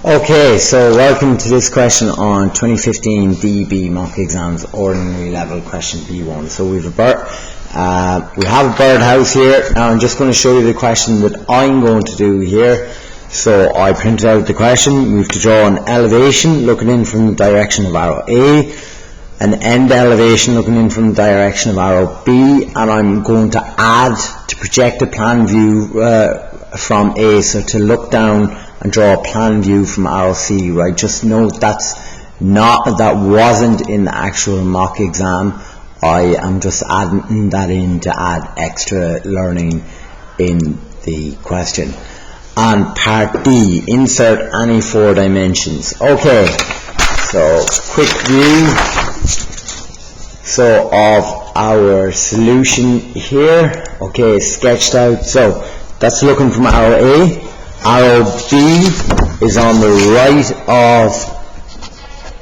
Okay, so welcome to this question on 2015 DB mock exams ordinary level question B1. So we have a birdhouse here. Now I'm just going to show you the question that I'm going to do here. So I printed out the question. We have to draw an elevation looking in from the direction of arrow A, an end elevation looking in from the direction of arrow B, and I'm going to add to project a plan view from A, so to look down and draw a plan view from arrow C, right? Just note that wasn't in the actual mock exam. I am just adding that in to add extra learning in the question. And part B, insert any 4 dimensions. Okay, so quick view of our solution here. Okay, sketched out. So that's looking from arrow A. Arrow B is on the right of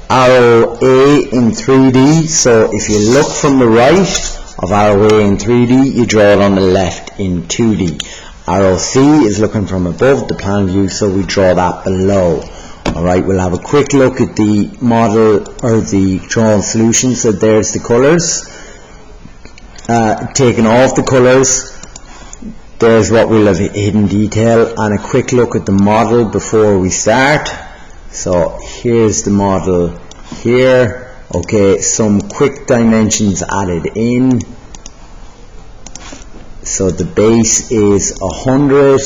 arrow A in 3D. So if you look from the right of arrow A in 3D, you draw it on the left in 2D. Arrow C is looking from above the plan view, so we draw that below. Alright, we'll have a quick look at the model or the drawn solution. So there's the colours. Taking off the colours, there's what we'll have hidden detail, and a quick look at the model before we start. So here's the model here. Okay, some quick dimensions added in. So the base is 100.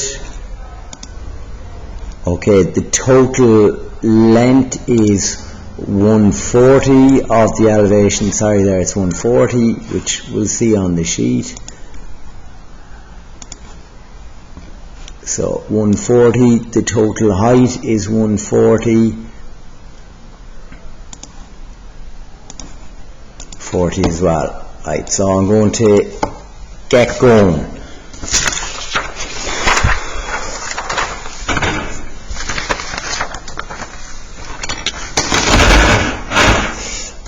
Okay, the total length is 140 of the elevation. Sorry, there it's 140, which we'll see on the sheet. So 140, the total height is 140, 40 as well. Right, so I'm going to get going.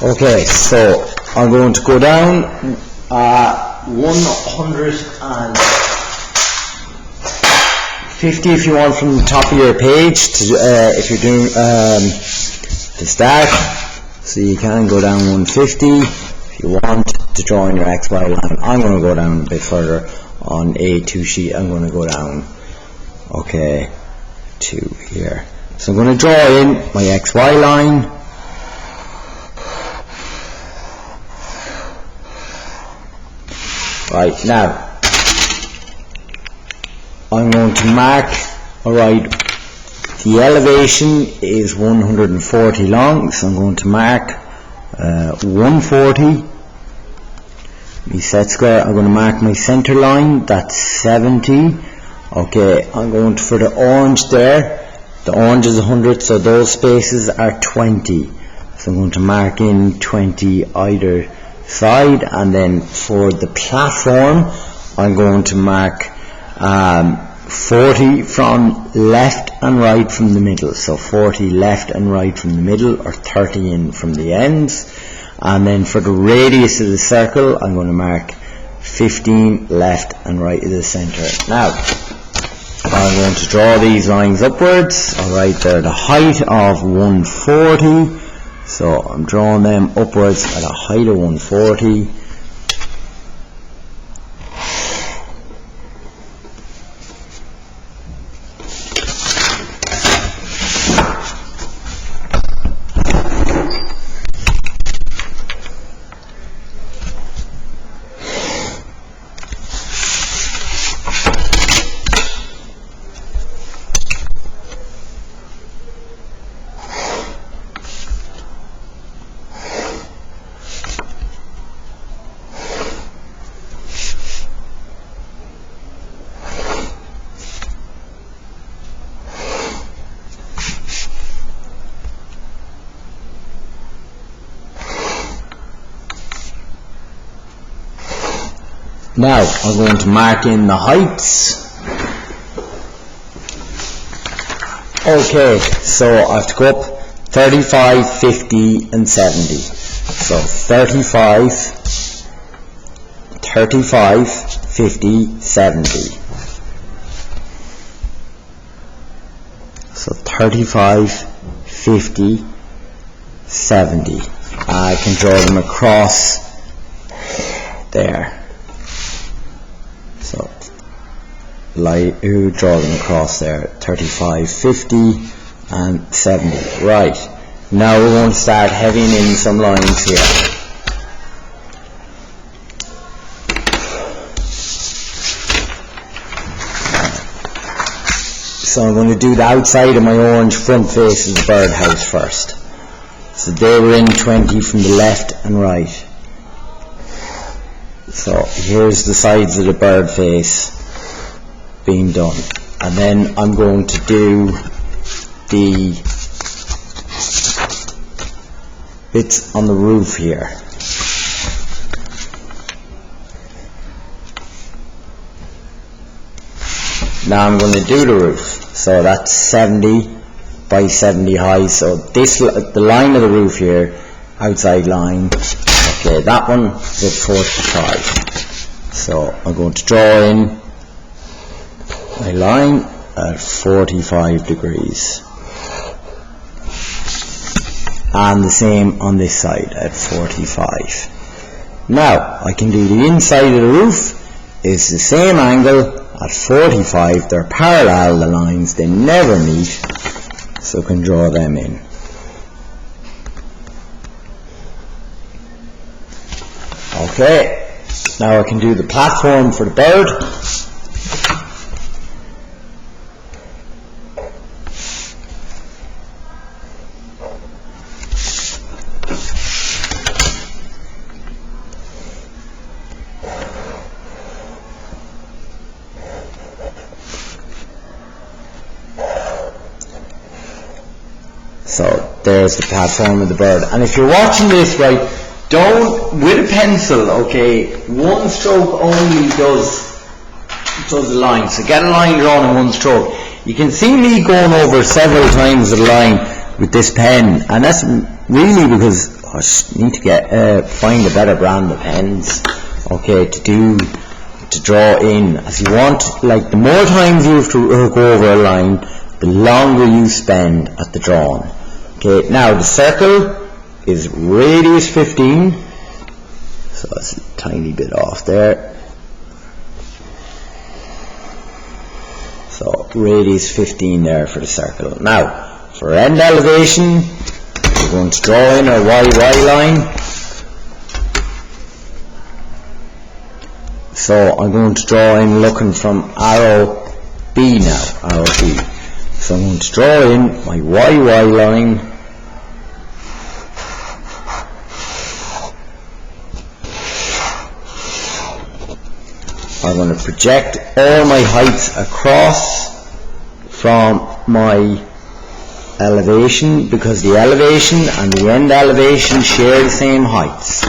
Okay, so I'm going to go down 150 if you want from the top of your page to, if you're doing to start. So you can go down 150 if you want to draw in your XY line. I'm going to go down a bit further on A2 sheet. I'm going to go down, okay, to here. So I'm going to draw in my XY line. Right, now I'm going to mark, alright, the elevation is 140 long, so I'm going to mark 140. My set square, I'm going to mark my center line, that's 70. Okay, I'm going to, for the orange there, the orange is 100, so those spaces are 20. So I'm going to mark in 20 either side, and then for the platform, I'm going to mark 40 from left and right from the middle. So 40 left and right from the middle, or 30 in from the ends. And then for the radius of the circle, I'm going to mark 15 left and right of the center. Now, I'm going to draw these lines upwards. Alright, they're the height of 140. So I'm drawing them upwards at a height of 140. Now I'm going to mark in the heights. Okay, so I have to go up 35, 50 and 70. So 35, 50, 70. So 35, 50, 70. I can draw them across there. So draw them across there, 35, 50 and 70. Right, now we're going to start heavying in some lines here. So I'm going to do the outside of my orange front face of the birdhouse first. So they were in 20 from the left and right. So here's the sides of the bird face being done. And then I'm going to do the bits on the roof here. Now I'm going to do the roof. So that's 70 by 70 high. So this, the line of the roof here, outside line, okay, that one is at 45. So I'm going to draw in my line at 45 degrees. And the same on this side at 45. Now I can do the inside of the roof is the same angle at 45. They're parallel, the lines, they never meet, so I can draw them in. Okay, now I can do the platform for the bird. So there's the platform of the bird. And if you're watching this, right, don't, with a pencil, okay, one stroke only does the line. So get a line drawn in one stroke. You can see me going over several times the line with this pen, and that's really because I just need to find a better brand of pens, okay, to draw in. As you want, like, the more times you have to go over a line, the longer you spend at the drawing. Okay, now the circle is radius 15, so that's a tiny bit off there. So radius 15 there for the circle. Now, for end elevation, we're going to draw in our YY line. So I'm going to draw in looking from arrow B now, arrow B. So I'm going to draw in my YY line. I'm going to project all my heights across from my elevation, because the elevation and the end elevation share the same heights.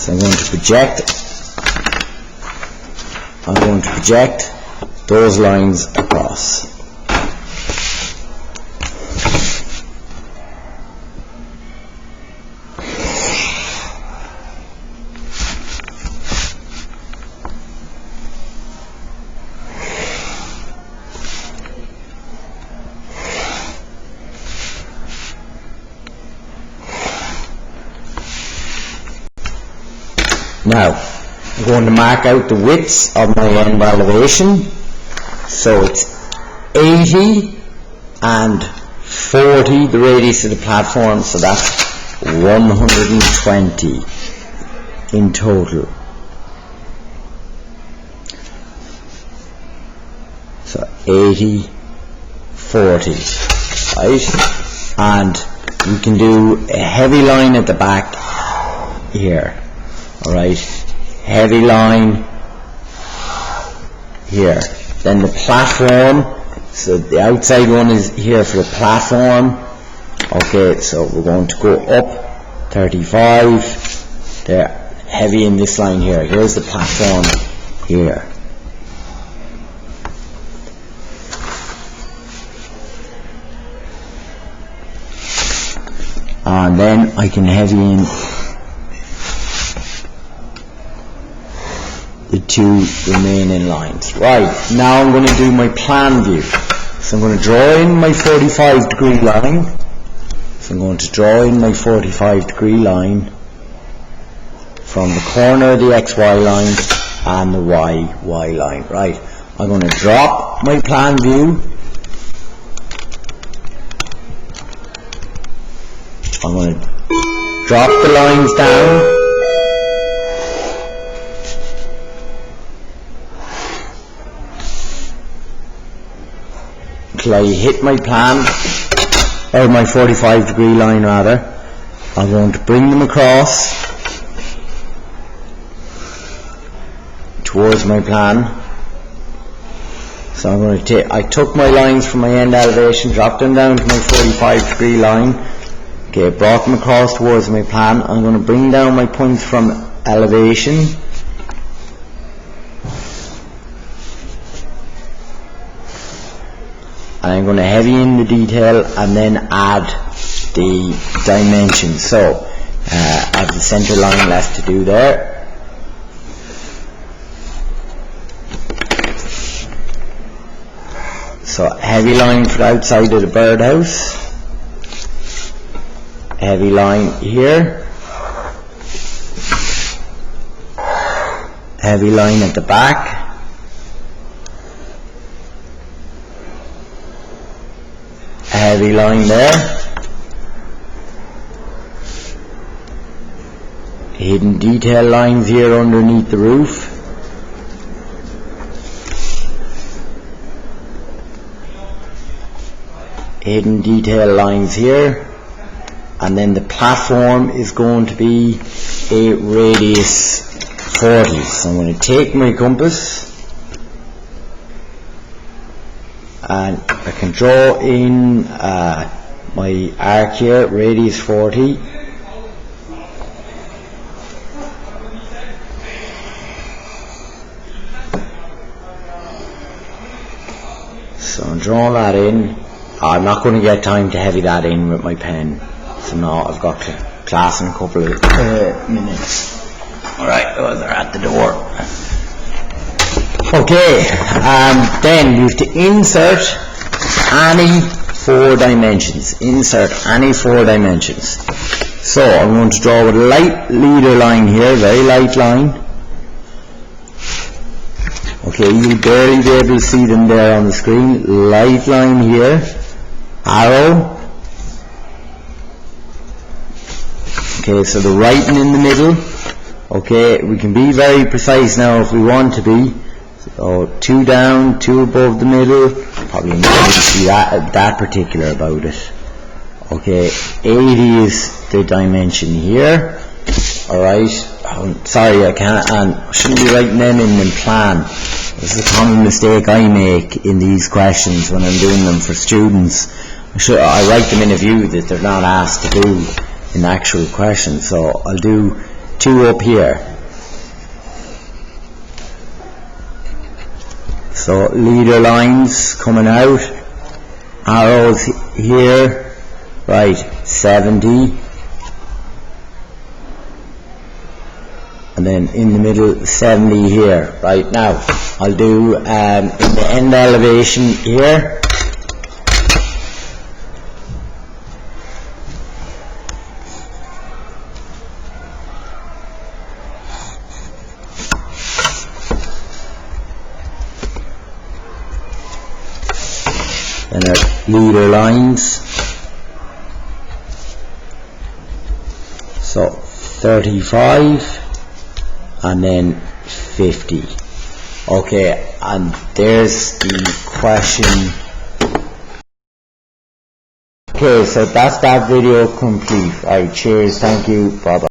So I'm going to project those lines across. Now, I'm going to mark out the widths of my end elevation. So it's 80 and 40, the radius of the platform, so that's 120 in total. So 80, 40, right? And we can do a heavy line at the back here. Alright, heavy line here. Then the platform, so the outside one is here for the platform. Okay, so we're going to go up 35, there, heavy in this line here. Here's the platform here. And then I can heavy in the two remaining lines. Right, now I'm going to do my plan view. So I'm going to draw in my 45-degree line. So I'm going to draw in my 45-degree line from the corner of the XY line and the YY line. Right. I'm going to drop my plan view. I'm going to drop the lines down. Until I hit my plan, or my 45-degree line rather. I'm going to bring them across towards my plan. So I'm going to I took my lines from my end elevation, dropped them down to my 45-degree line. Okay, brought them across towards my plan. I'm going to bring down my points from elevation. And I'm going to heavy in the detail and then add the dimensions. So, I have the center line left to do there. So, heavy line for the outside of the birdhouse. Heavy line here, heavy line at the back, heavy line there, hidden detail lines here underneath the roof, hidden detail lines here. And then the platform is going to be a radius 40. So I'm going to take my compass and I can draw in my arc here, radius 40. So I'm drawing that in. I'm not going to get time to heavy that in with my pen. So now I've got class in a couple of minutes. Alright, they're at the door. Okay, then you have to insert any 4 dimensions. Insert any 4 dimensions. So I'm going to draw with a light leader line here, very light line. Okay, you'll barely be able to see them there on the screen. Light line here, arrow. Okay, so the writing in the middle. Okay, we can be very precise now if we want to be. So 2 down, 2 above the middle. Probably not able to see that particular about it. Okay, 80 is the dimension here. Alright, sorry, I can't, and I shouldn't be writing them in the plan. This is a common mistake I make in these questions when I'm doing them for students. I write them in a view that they're not asked to do in the actual question. So I'll do 2 up here. So leader lines coming out, arrows here, right, 70, and then in the middle 70 here. Right, now I'll do in the end elevation here, and our leader lines. So 35 and then 50. Okay, and there's the question. Okay, so that's that video complete. Alright, cheers, thank you, bye bye.